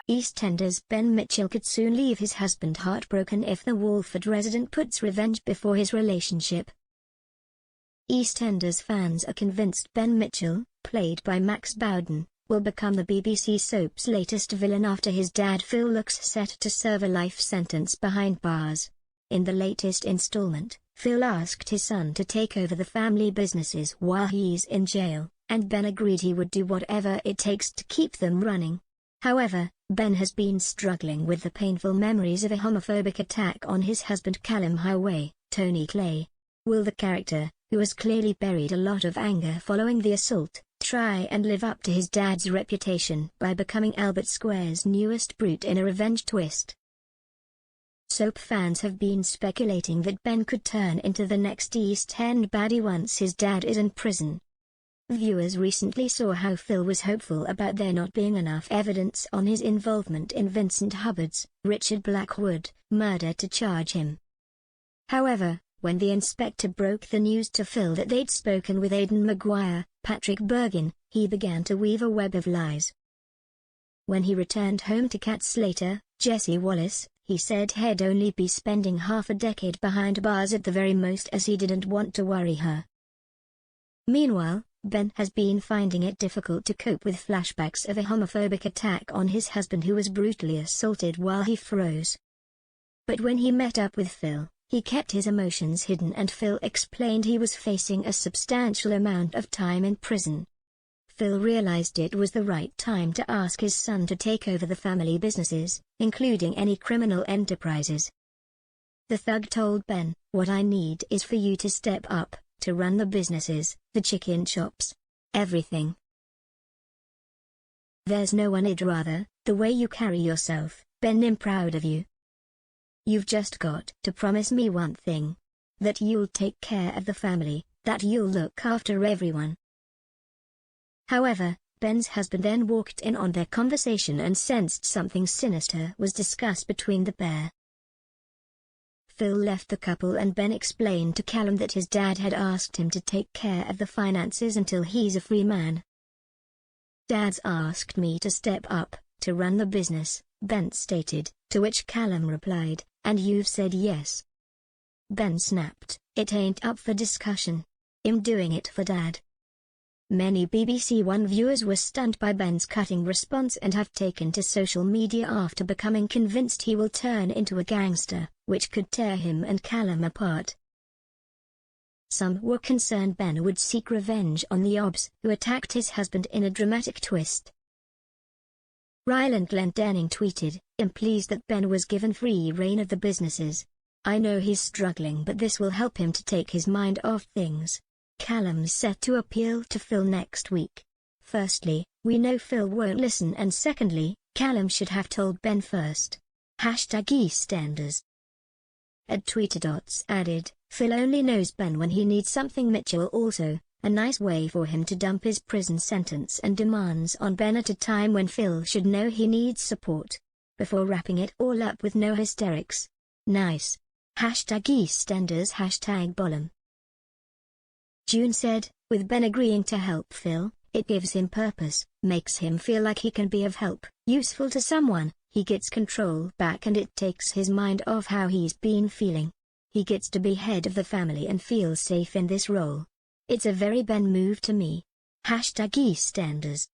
EastEnders Ben Mitchell could soon leave his husband heartbroken if the Walford resident puts revenge before his relationship. EastEnders fans are convinced Ben Mitchell, played by Max Bowden, will become the BBC soap's latest villain after his dad Phil looks set to serve a life sentence behind bars. In the latest installment, Phil asked his son to take over the family businesses while he's in jail, and Ben agreed he would do whatever it takes to keep them running. However, Ben has been struggling with the painful memories of a homophobic attack on his husband Callum Highway, Tony Clay. Will the character, who has clearly buried a lot of anger following the assault, try and live up to his dad's reputation by becoming Albert Square's newest brute in a revenge twist? Soap fans have been speculating that Ben could turn into the next East End baddie once his dad is in prison. Viewers recently saw how Phil was hopeful about there not being enough evidence on his involvement in Vincent Hubbard's, Richard Blackwood, murder to charge him. However, when the inspector broke the news to Phil that they'd spoken with Aidan Maguire, Patrick Bergin, he began to weave a web of lies. When he returned home to Cat Slater, Jessie Wallace, he said he'd only be spending half a decade behind bars at the very most, as he didn't want to worry her. Meanwhile, Ben has been finding it difficult to cope with flashbacks of a homophobic attack on his husband who was brutally assaulted while he froze. But when he met up with Phil, he kept his emotions hidden, and Phil explained he was facing a substantial amount of time in prison. Phil realized it was the right time to ask his son to take over the family businesses, including any criminal enterprises. The thug told Ben, "What I need is for you to step up, to run the businesses, the chicken shops, everything. There's no one I'd rather, the way you carry yourself, Ben. I'm proud of you. You've just got to promise me one thing. That you'll take care of the family, that you'll look after everyone." However, Ben's husband then walked in on their conversation and sensed something sinister was discussed between the pair. Phil left the couple, and Ben explained to Callum that his dad had asked him to take care of the finances until he's a free man. "Dad's asked me to step up, to run the business," Ben stated, to which Callum replied, "And you've said yes?" Ben snapped, "It ain't up for discussion. I'm doing it for Dad." Many BBC One viewers were stunned by Ben's cutting response and have taken to social media after becoming convinced he will turn into a gangster, which could tear him and Callum apart. Some were concerned Ben would seek revenge on the obs who attacked his husband in a dramatic twist. Ryland Glendenning tweeted, "I'm pleased that Ben was given free rein of the businesses. I know he's struggling, but this will help him to take his mind off things." Callum's set to appeal to Phil next week. "Firstly, we know Phil won't listen, and secondly, Callum should have told Ben first. #EastEnders." @Tweeter added, "Phil only knows Ben when he needs something." Mitchell also, a nice way for him to dump his prison sentence and demands on Ben at a time when Phil should know he needs support. Before wrapping it all up with "No hysterics. Nice. #EastEnders #Bollum." June said, "With Ben agreeing to help Phil, it gives him purpose, makes him feel like he can be of help, useful to someone. He gets control back and it takes his mind off how he's been feeling. He gets to be head of the family and feels safe in this role. It's a very Ben move to me. #EastEnders."